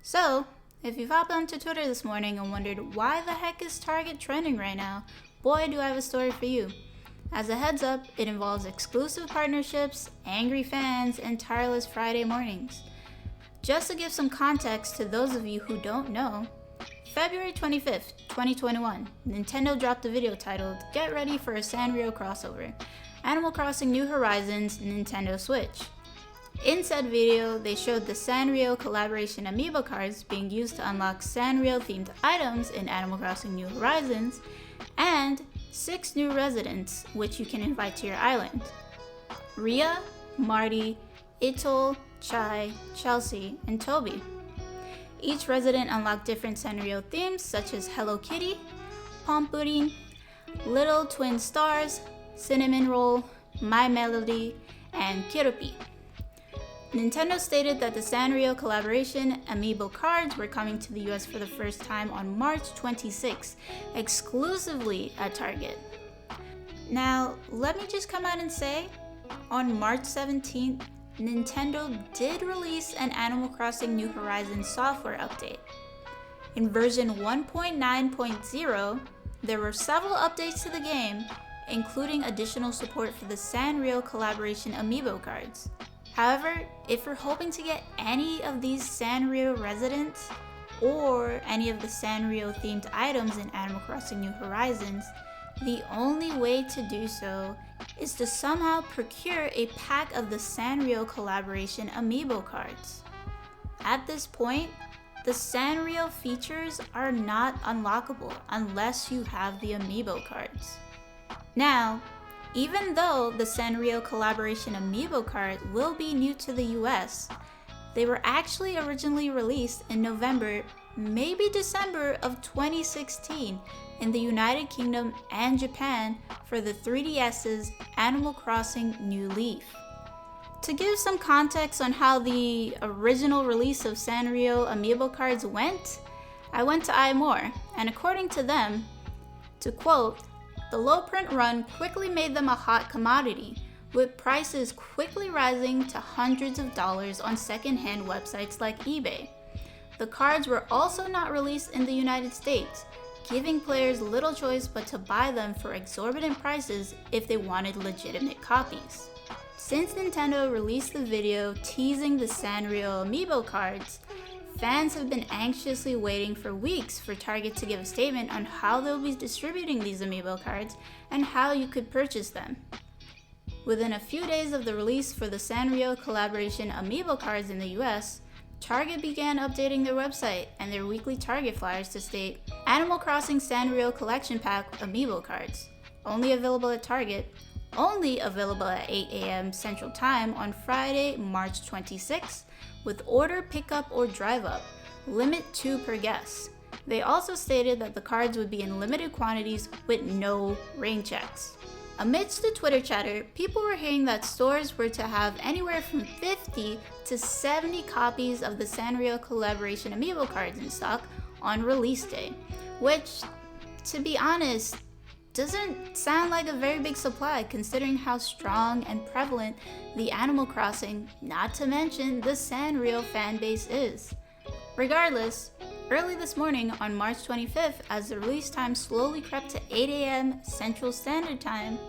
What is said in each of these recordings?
So, if you've hopped onto Twitter this morning and wondered why the heck is Target trending right now, boy do I have a story for you. As a heads up, it involves exclusive partnerships, angry fans, and tireless Friday mornings. Just to give some context to those of you who don't know, February 25th, 2021, Nintendo dropped a video titled, "Get Ready for a Sanrio Crossover, Animal Crossing New Horizons, Nintendo Switch." In said video, they showed the Sanrio collaboration amiibo cards being used to unlock Sanrio-themed items in Animal Crossing New Horizons, and 6 new residents which you can invite to your island. Ria, Marty, Itol, Chai, Chelsea, and Toby. Each resident unlocked different Sanrio themes such as Hello Kitty, Palm Pudding, Little Twin Stars, Cinnamon Roll, My Melody, and Kirupi. Nintendo stated that the Sanrio collaboration amiibo cards were coming to the US for the first time on March 26, exclusively at Target. Now, let me just come out and say, on March 17th, Nintendo did release an Animal Crossing New Horizons software update. In version 1.9.0, there were several updates to the game, including additional support for the Sanrio collaboration amiibo cards. However, if you're hoping to get any of these Sanrio residents or any of the Sanrio themed items in Animal Crossing New Horizons, the only way to do so is to somehow procure a pack of the Sanrio collaboration amiibo cards. At this point, the Sanrio features are not unlockable unless you have the amiibo cards. Now, even though the Sanrio collaboration amiibo card will be new to the US, they were actually originally released in November, maybe December of 2016 in the United Kingdom and Japan for the 3DS's Animal Crossing New Leaf. To give some context on how the original release of Sanrio amiibo cards went, I went to iMore, and according to them, to quote, "The low print run quickly made them a hot commodity, with prices quickly rising to hundreds of dollars on secondhand websites like eBay. The cards were also not released in the United States, giving players little choice but to buy them for exorbitant prices if they wanted legitimate copies." Since Nintendo released the video teasing the Sanrio amiibo cards, fans have been anxiously waiting for weeks for Target to give a statement on how they'll be distributing these amiibo cards and how you could purchase them. Within a few days of the release for the Sanrio collaboration amiibo cards in the US, Target began updating their website and their weekly Target flyers to state, "Animal Crossing Sanrio Collection Pack amiibo cards, only available at Target, only available at 8 a.m. Central Time on Friday, March 26th, with order, pickup, or drive up, limit 2 per guest." They also stated that the cards would be in limited quantities with no rain checks. Amidst the Twitter chatter, people were hearing that stores were to have anywhere from 50 to 70 copies of the Sanrio collaboration amiibo cards in stock on release day, which, to be honest, doesn't sound like a very big supply considering how strong and prevalent the Animal Crossing, not to mention the Sanrio fanbase is. Regardless, early this morning on March 25th, as the release time slowly crept to 8 a.m. Central Standard Time,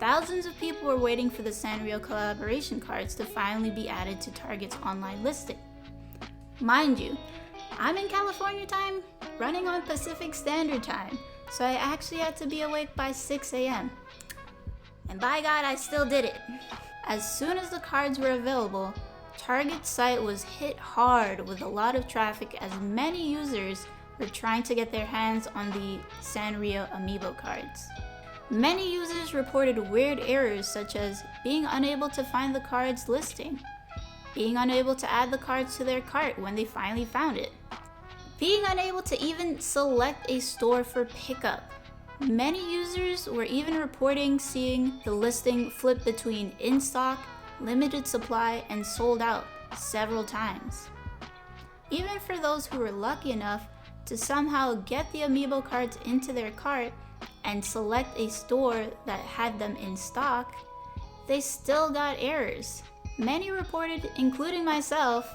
thousands of people were waiting for the Sanrio collaboration cards to finally be added to Target's online listing. Mind you, I'm in California time, running on Pacific Standard Time, so I actually had to be awake by 6 a.m. And by God, I still did it. As soon as the cards were available, Target's site was hit hard with a lot of traffic as many users were trying to get their hands on the Sanrio amiibo cards. Many users reported weird errors such as being unable to find the cards listing, being unable to add the cards to their cart when they finally found it, being unable to even select a store for pickup. Many users were even reporting seeing the listing flip between in stock, limited supply, and sold out several times. Even for those who were lucky enough to somehow get the amiibo cards into their cart and select a store that had them in stock, they still got errors. Many reported, including myself,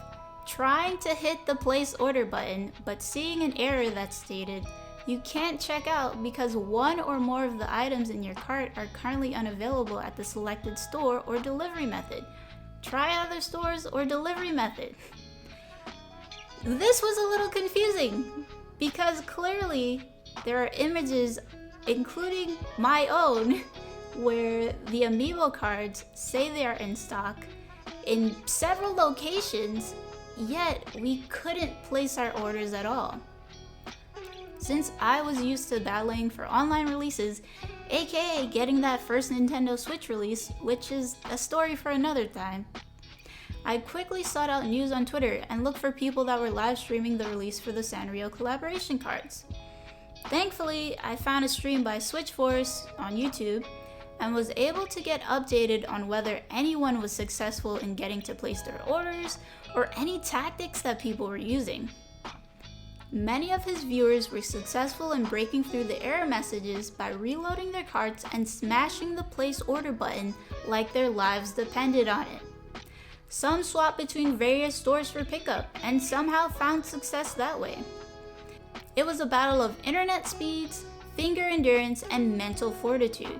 Trying to hit the place order button, but seeing an error that stated, "You can't check out because one or more of the items in your cart are currently unavailable at the selected store or delivery method. Try other stores or delivery method." This was a little confusing because clearly there are images, including my own, where the Amiibo cards say they are in stock in several locations, yet we couldn't place our orders at all. Since I was used to battling for online releases, aka getting that first Nintendo Switch release, which is a story for another time, I quickly sought out news on Twitter and looked for people that were live streaming the release for the Sanrio collaboration cards. Thankfully, I found a stream by Switchforce on YouTube and was able to get updated on whether anyone was successful in getting to place their orders or any tactics that people were using. Many of his viewers were successful in breaking through the error messages by reloading their carts and smashing the place order button like their lives depended on it. Some swapped between various stores for pickup and somehow found success that way. It was a battle of internet speeds, finger endurance, and mental fortitude.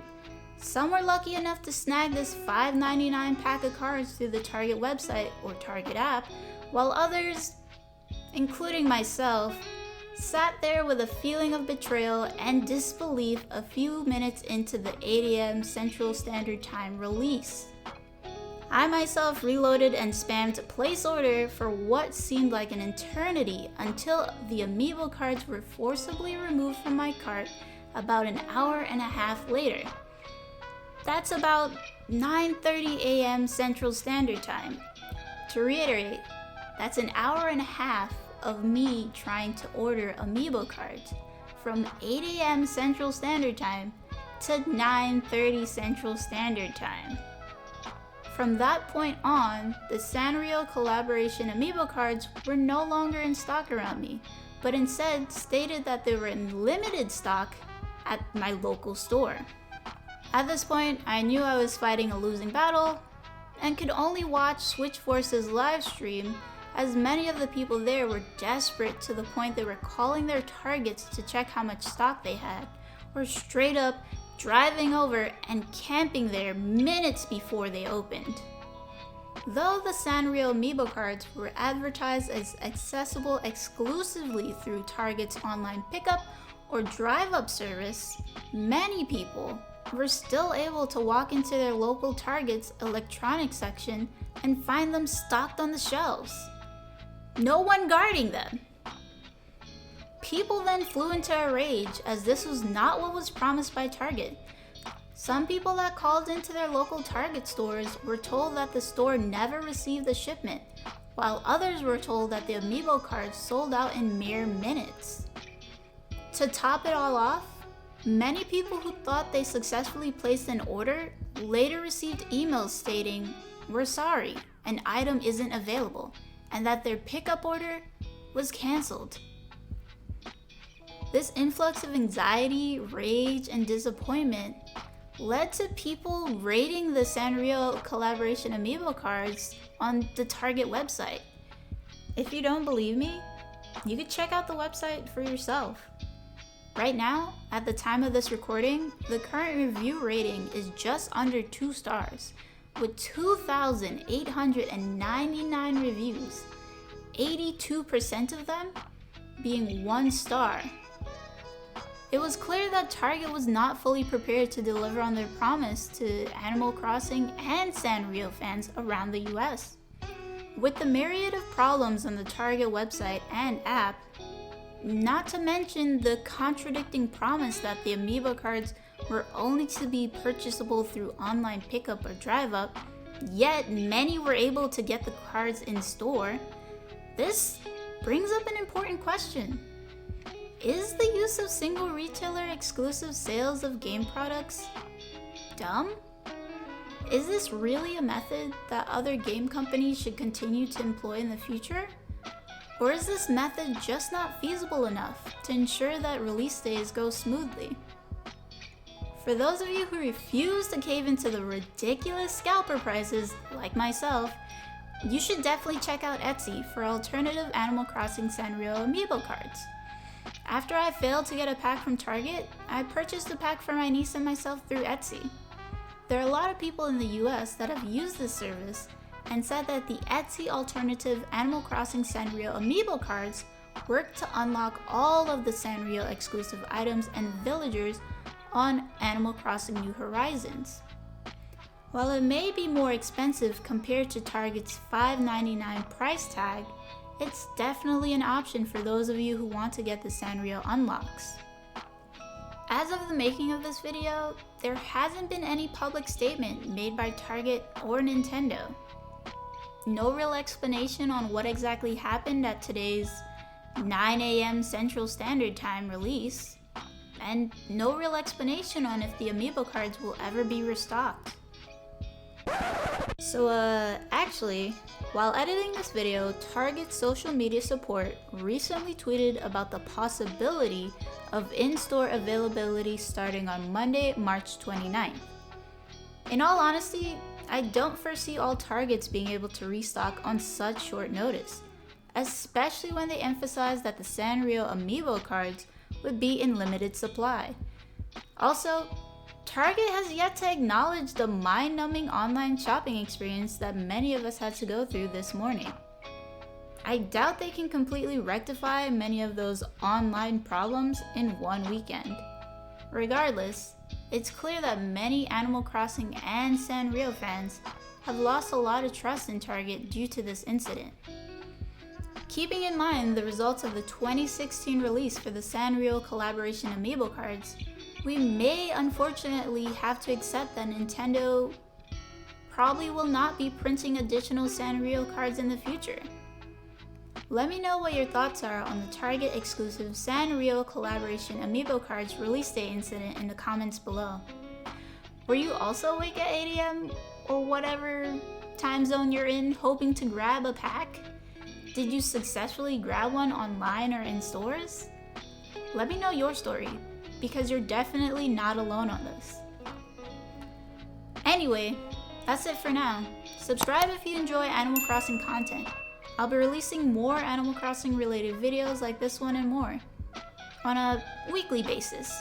Some were lucky enough to snag this $5.99 pack of cards through the Target website or Target app, while others, including myself, sat there with a feeling of betrayal and disbelief a few minutes into the 8 a.m. Central Standard Time release. I myself reloaded and spammed place order for what seemed like an eternity until the Amiibo cards were forcibly removed from my cart about an hour and a half later. That's about 9:30 a.m. Central Standard Time. To reiterate, that's an hour and a half of me trying to order Amiibo cards from 8 a.m. Central Standard Time to 9:30 Central Standard Time. From that point on, the Sanrio collaboration Amiibo cards were no longer in stock around me, but instead stated that they were in limited stock at my local store. At this point, I knew I was fighting a losing battle and could only watch Switchforce's live stream, as many of the people there were desperate to the point they were calling their targets to check how much stock they had, or straight up driving over and camping there minutes before they opened. Though the Sanrio Amiibo cards were advertised as accessible exclusively through Target's online pickup or drive-up service, many people were still able to walk into their local Target's electronics section and find them stocked on the shelves. No one guarding them. People then flew into a rage as this was not what was promised by Target. Some people that called into their local Target stores were told that the store never received the shipment, while others were told that the Amiibo cards sold out in mere minutes. To top it all off, many people who thought they successfully placed an order later received emails stating, "We're sorry, an item isn't available," and that their pickup order was canceled. This influx of anxiety, rage, and disappointment led to people rating the Sanrio collaboration Amiibo cards on the Target website. If you don't believe me, you could check out the website for yourself. Right now, at the time of this recording, the current review rating is just under 2 stars, with 2,899 reviews, 82% of them being 1 star. It was clear that Target was not fully prepared to deliver on their promise to Animal Crossing and Sanrio fans around the US. With the myriad of problems on the Target website and app, not to mention the contradicting promise that the Amiibo cards were only to be purchasable through online pickup or drive-up, yet many were able to get the cards in store, this brings up an important question. Is the use of single retailer exclusive sales of game products dumb? Is this really a method that other game companies should continue to employ in the future? Or is this method just not feasible enough to ensure that release days go smoothly? For those of you who refuse to cave into the ridiculous scalper prices, like myself, you should definitely check out Etsy for alternative Animal Crossing Sanrio Amiibo cards. After I failed to get a pack from Target, I purchased a pack for my niece and myself through Etsy. There are a lot of people in the US that have used this service and said that the Etsy alternative Animal Crossing Sanrio Amiibo cards work to unlock all of the Sanrio exclusive items and villagers on Animal Crossing New Horizons. While it may be more expensive compared to Target's $5.99 price tag, it's definitely an option for those of you who want to get the Sanrio unlocks. As of the making of this video, there hasn't been any public statement made by Target or Nintendo. No real explanation on what exactly happened at today's 9 a.m. Central Standard Time release, and no real explanation on if the Amiibo cards will ever be restocked. So actually, while editing this video, Target's social media support recently tweeted about the possibility of in-store availability starting on Monday, March 29th. In all honesty, I don't foresee all Targets being able to restock on such short notice, especially when they emphasize that the Sanrio Amiibo cards would be in limited supply. Also, Target has yet to acknowledge the mind-numbing online shopping experience that many of us had to go through this morning. I doubt they can completely rectify many of those online problems in one weekend. Regardless, it's clear that many Animal Crossing and Sanrio fans have lost a lot of trust in Target due to this incident. Keeping in mind the results of the 2016 release for the Sanrio collaboration Amiibo cards, we may unfortunately have to accept that Nintendo probably will not be printing additional Sanrio cards in the future. Let me know what your thoughts are on the Target exclusive Sanrio collaboration Amiibo cards release date incident in the comments below. Were you also awake at 8 AM or whatever time zone you're in hoping to grab a pack? Did you successfully grab one online or in stores? Let me know your story, because you're definitely not alone on this. Anyway, that's it for now. Subscribe if you enjoy Animal Crossing content. I'll be releasing more Animal Crossing related videos like this one and more on a weekly basis,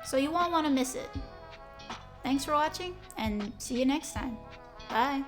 so you won't want to miss it. Thanks for watching, and see you next time. Bye!